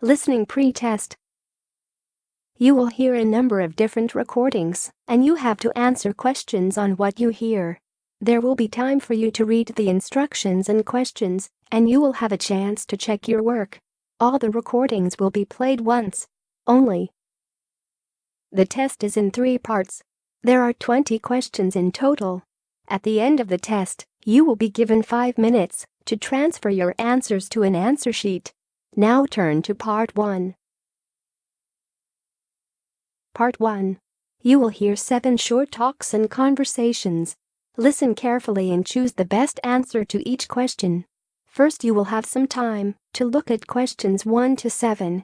Listening pretest. You will hear a number of different recordings, and you have to answer questions on what you hear. There will be time for you to read the instructions and questions, and you will have a chance to check your work. All the recordings will be played once only. The test is in 3 parts. There are 20 questions in total. At the end of the test, you will be given 5 minutes to transfer your answers to an answer sheet. Now turn to Part 1. Part 1. You will hear 7 short talks and conversations. Listen carefully and choose the best answer to each question. First, you will have some time to look at questions 1 to 7.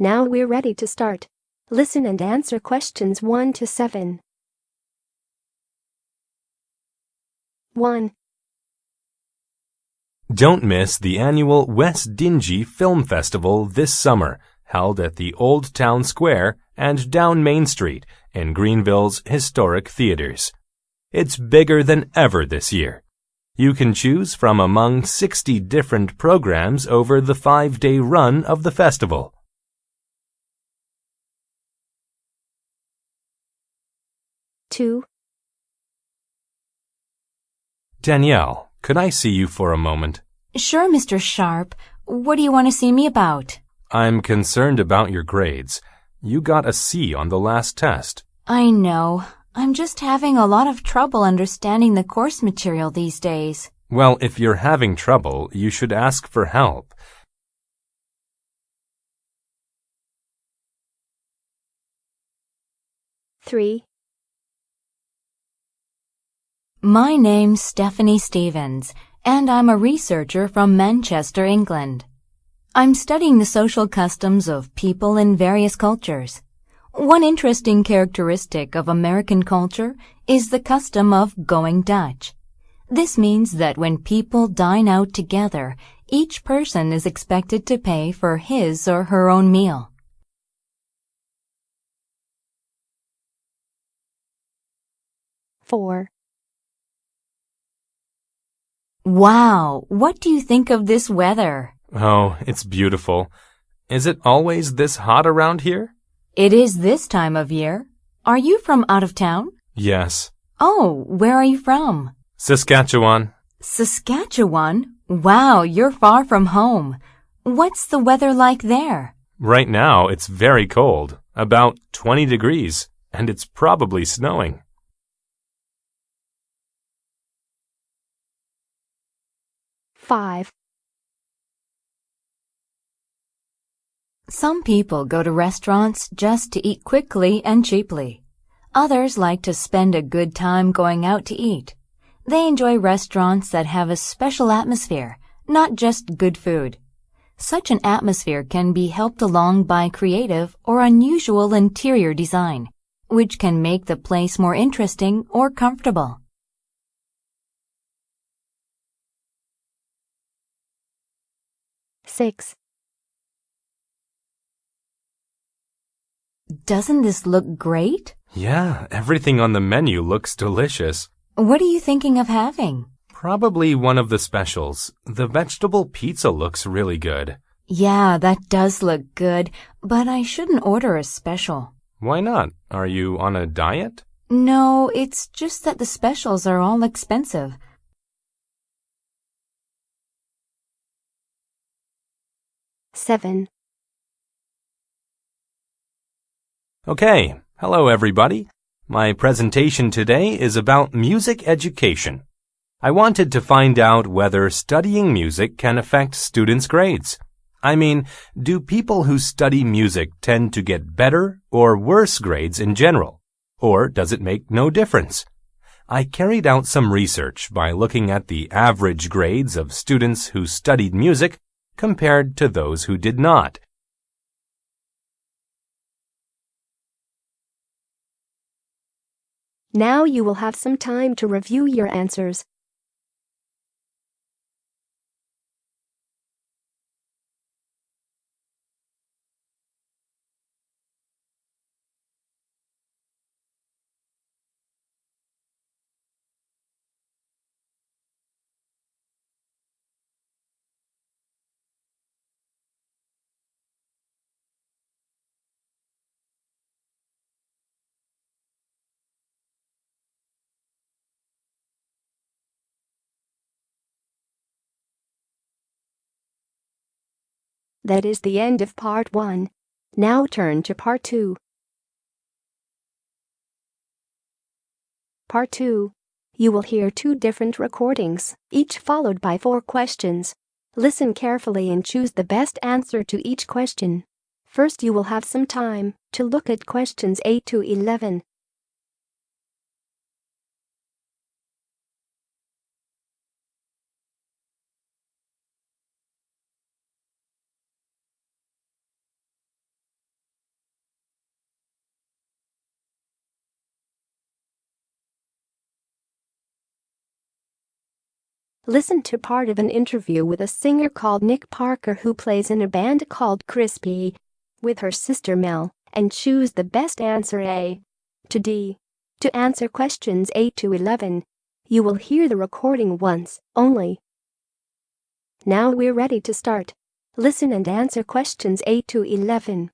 Now we're ready to start. Listen and answer questions 1 to 7. 1. Don't miss the annual West Dingy Film Festival this summer, held at the Old Town Square and down Main Street in Greenville's historic theaters. It's bigger than ever this year. You can choose from among 60 different programs over the 5-day run of the festival. 2. Danielle, could I see you for a moment? Sure, Mr. Sharp. What do you want to see me about? I'm concerned about your grades. You got a C on the last test. I know. I'm just having a lot of trouble understanding the course material these days. Well, if you're having trouble, you should ask for help. 3. My name's Stephanie Stevens, and I'm a researcher from Manchester, England. I'm studying the social customs of people in various cultures. One interesting characteristic of American culture is the custom of going Dutch. This means that when people dine out together, each person is expected to pay for his or her own meal. 4. Wow, what do you think of this weather? Oh, it's beautiful. Is it always this hot around here? It is this time of year. Are you from out of town? Yes. Oh, where are you from? Saskatchewan. Saskatchewan? Wow, you're far from home. What's the weather like there? Right now, it's very cold, about 20 degrees, and it's probably snowing. 5. Some people go to restaurants just to eat quickly and cheaply. Others like to spend a good time going out to eat. They enjoy restaurants that have a special atmosphere, not just good food. Such an atmosphere can be helped along by creative or unusual interior design, which can make the place more interesting or comfortable. 6. Doesn't this look great? Yeah, everything on the menu looks delicious. What are you thinking of having? Probably one of the specials. The vegetable pizza looks really good. Yeah, that does look good, but I shouldn't order a special. Why not? Are you on a diet? No, it's just that the specials are all expensive. 7. Okay, hello everybody. My presentation today is about music education. I wanted to find out whether studying music can affect students' grades. I mean, do people who study music tend to get better or worse grades in general? Or does it make no difference? I carried out some research by looking at the average grades of students who studied music compared to those who did not. Now you will have some time to review your answers. That is the end of part 1. Now turn to part 2. Part 2. You will hear 2 different recordings, each followed by 4 questions. Listen carefully and choose the best answer to each question. First, you will have some time to look at questions 8 to 11. Listen to part of an interview with a singer called Nick Parker who plays in a band called Crispy with her sister Mel, and choose the best answer A to D. To answer questions 8 to 11, you will hear the recording once only. Now we're ready to start. Listen and answer questions 8 to 11.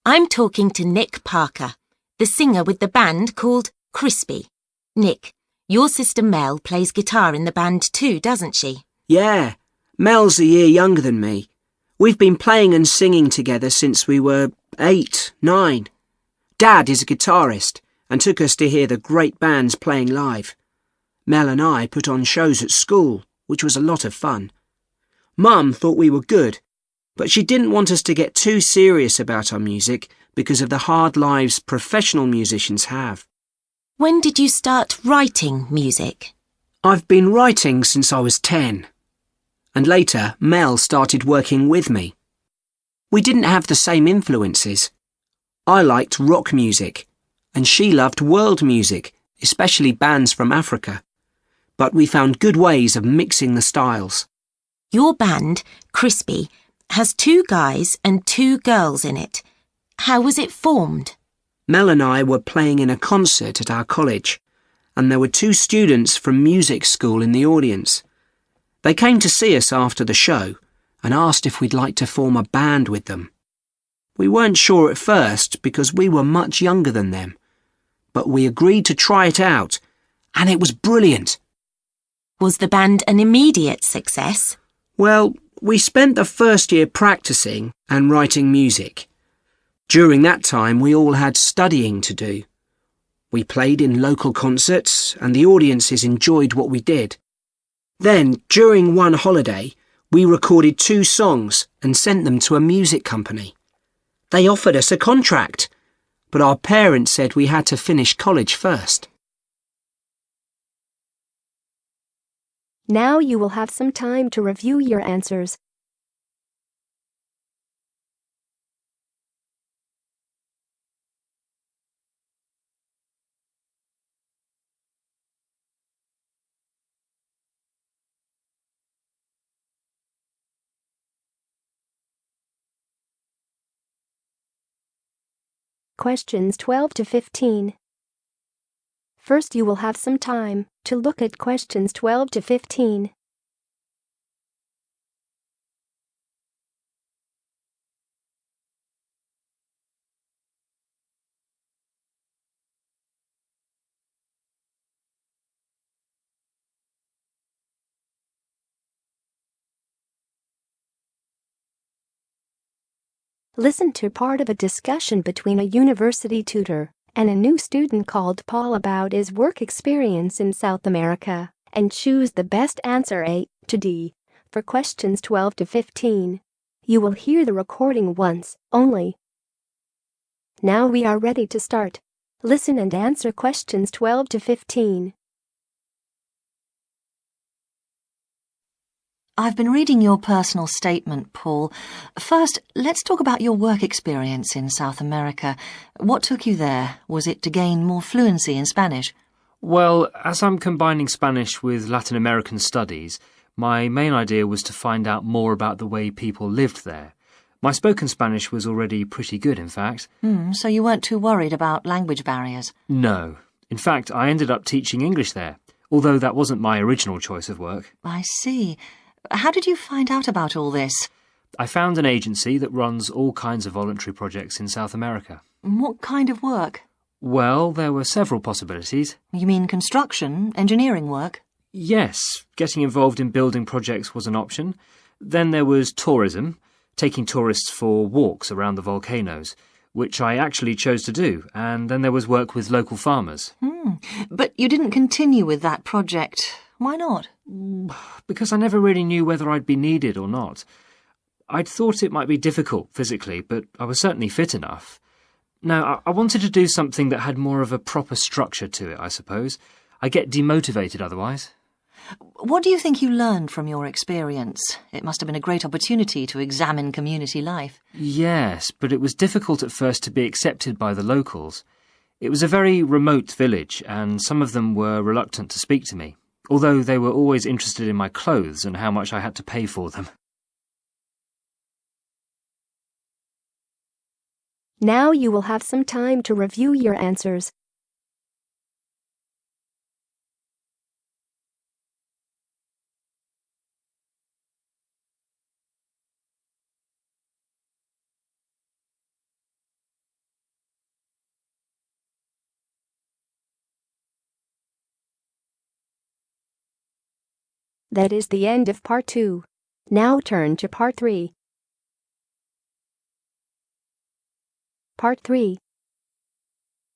I'm talking to Nick Parker, the singer with the band called Crispy. Nick, your sister Mel plays guitar in the band too, doesn't she? Yeah, Mel's a year younger than me. We've been playing and singing together since we were 8, 9. Dad is a guitarist and took us to hear the great bands playing live. Mel and I put on shows at school, which was a lot of fun. Mum thought we were good, but she didn't want us to get too serious about our music because of the hard lives professional musicians have. When did you start writing music? I've been writing since I was 10. And later, Mel started working with me. We didn't have the same influences. I liked rock music, and she loved world music, especially bands from Africa. But we found good ways of mixing the styles. Your band, Crispy, has 2 guys and 2 girls in it. How was it formed? Mel and I were playing in a concert at our college, and there were 2 students from music school in the audience. They came to see us after the show and asked if we'd like to form a band with them. We weren't sure at first because we were much younger than them, but we agreed to try it out, and it was brilliant. Was the band an immediate success? Well, we spent the first year practicing and writing music. During that time, we all had studying to do. We played in local concerts, and the audiences enjoyed what we did. Then, during one holiday, we recorded 2 songs and sent them to a music company. They offered us a contract, but our parents said we had to finish college first. Now you will have some time to review your answers. Questions 12 to 15. First, you will have some time to look at questions 12 to 15. Listen to part of a discussion between a university tutor and a new student called Paul about his work experience in South America, and choose the best answer A to D for questions 12 to 15. You will hear the recording once only. Now we are ready to start. Listen and answer questions 12 to 15. I've been reading your personal statement, Paul. First, let's talk about your work experience in South America. What took you there? Was it to gain more fluency in Spanish? Well, as I'm combining Spanish with Latin American studies, my main idea was to find out more about the way people lived there. My spoken Spanish was already pretty good, in fact. So you weren't too worried about language barriers? No. In fact, I ended up teaching English there, although that wasn't my original choice of work. I see. How did you find out about all this? I found an agency that runs all kinds of voluntary projects in South America. What kind of work? Well, there were several possibilities. You mean construction, engineering work? Yes, getting involved in building projects was an option. Then there was tourism, taking tourists for walks around the volcanoes, which I actually chose to do, and then there was work with local farmers. But you didn't continue with that project. Why not? Because I never really knew whether I'd be needed or not. I'd thought it might be difficult physically, but I was certainly fit enough. Now, I wanted to do something that had more of a proper structure to it, I suppose. I get demotivated otherwise. What do you think you learned from your experience? It must have been a great opportunity to examine community life. Yes, but it was difficult at first to be accepted by the locals. It was a very remote village, and some of them were reluctant to speak to me, although they were always interested in my clothes and how much I had to pay for them. Now you will have some time to review your answers. That is the end of part 2. Now turn to part 3. Part 3.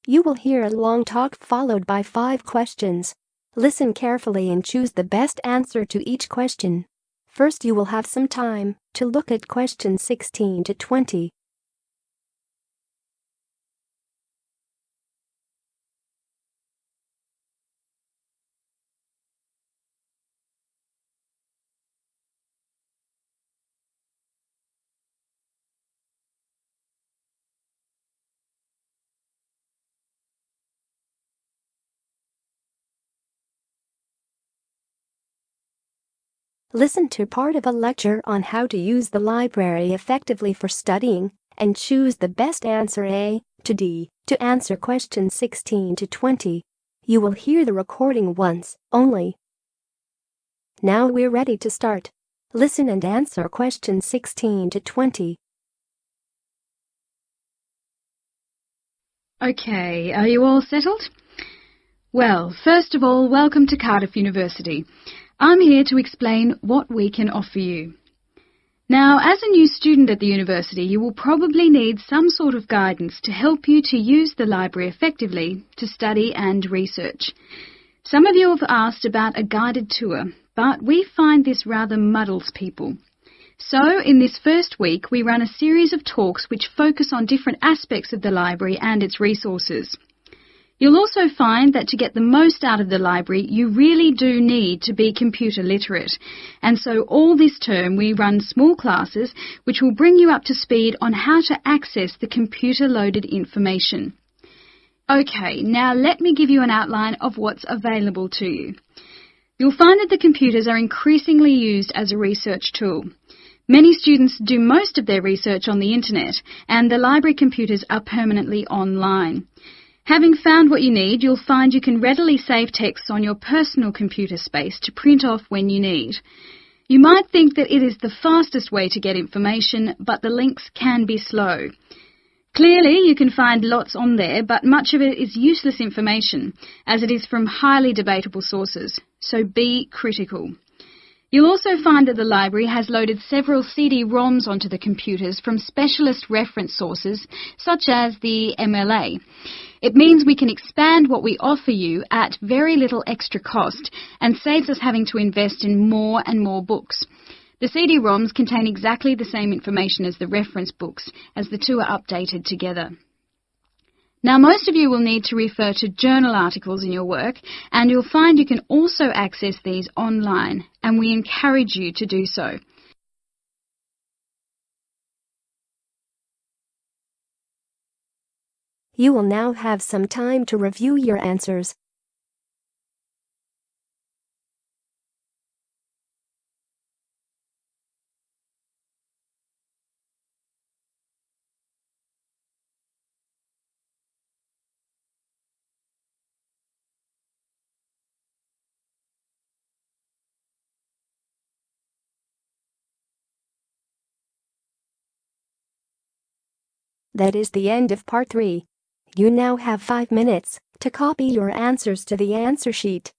You will hear a long talk followed by 5 questions. Listen carefully and choose the best answer to each question. First, you will have some time to look at questions 16 to 20. Listen to part of a lecture on how to use the library effectively for studying and choose the best answer A to D to answer questions 16 to 20. You will hear the recording once only. Now we're ready to start. Listen and answer questions 16 to 20. Okay, are you all settled? Well, first of all, welcome to Cardiff University. I'm here to explain what we can offer you. Now, as a new student at the university, you will probably need some sort of guidance to help you to use the library effectively to study and research. Some of you have asked about a guided tour, but we find this rather muddles people. So, in this first week, we run a series of talks which focus on different aspects of the library and its resources. You'll also find that to get the most out of the library, you really do need to be computer literate. And so all this term we run small classes which will bring you up to speed on how to access the computer-loaded information. Okay, now let me give you an outline of what's available to you. You'll find that the computers are increasingly used as a research tool. Many students do most of their research on the internet, and the library computers are permanently online. Having found what you need, you'll find you can readily save texts on your personal computer space to print off when you need. You might think that it is the fastest way to get information, but the links can be slow. Clearly, you can find lots on there, but much of it is useless information, as it is from highly debatable sources, so be critical. You'll also find that the library has loaded several CD-ROMs onto the computers from specialist reference sources, such as the MLA. It means we can expand what we offer you at very little extra cost and saves us having to invest in more and more books. The CD-ROMs contain exactly the same information as the reference books, as the two are updated together. Now, most of you will need to refer to journal articles in your work, and you'll find you can also access these online, and we encourage you to do so. You will now have some time to review your answers. That is the end of part 3. You now have 5 minutes to copy your answers to the answer sheet.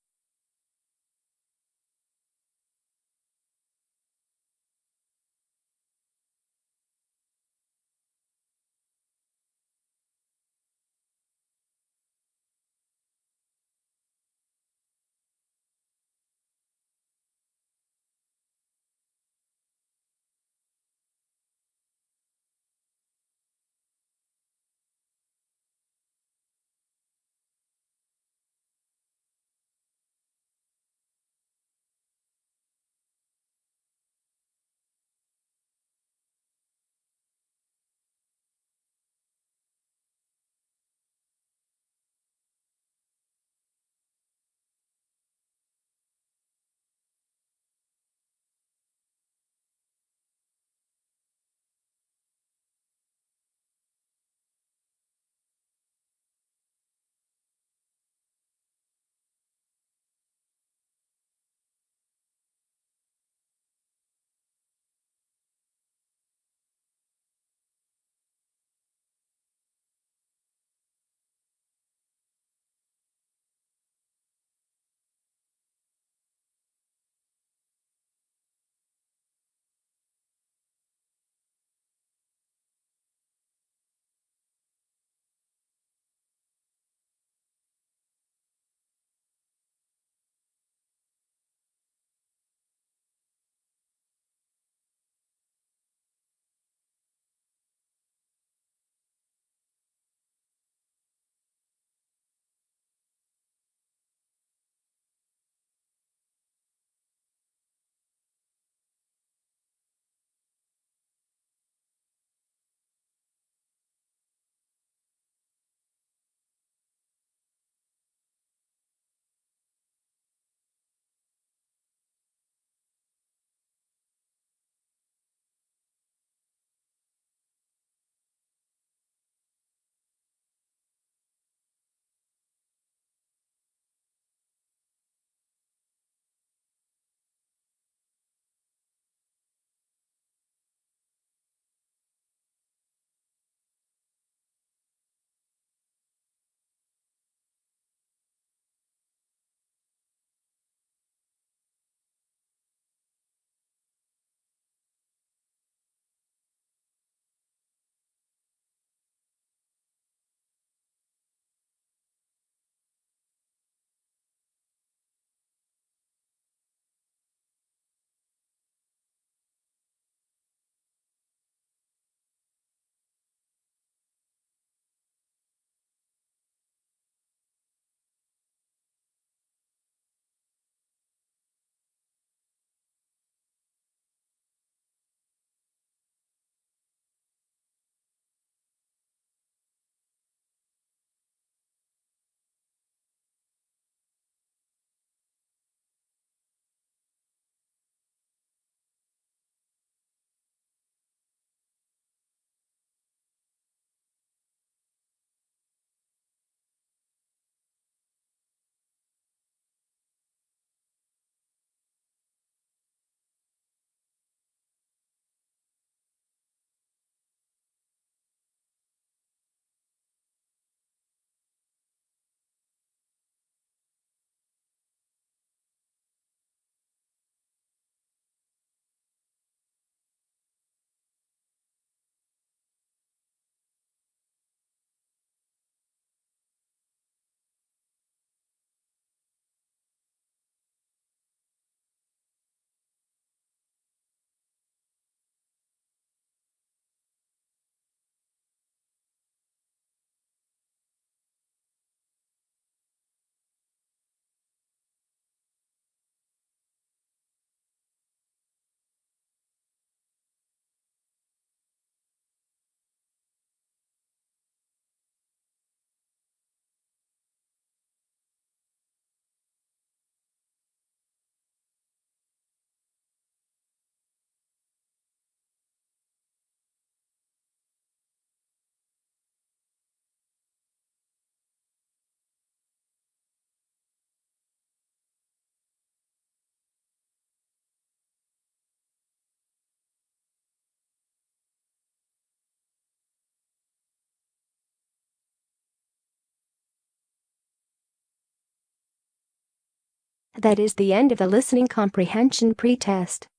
That is the end of the listening comprehension pretest.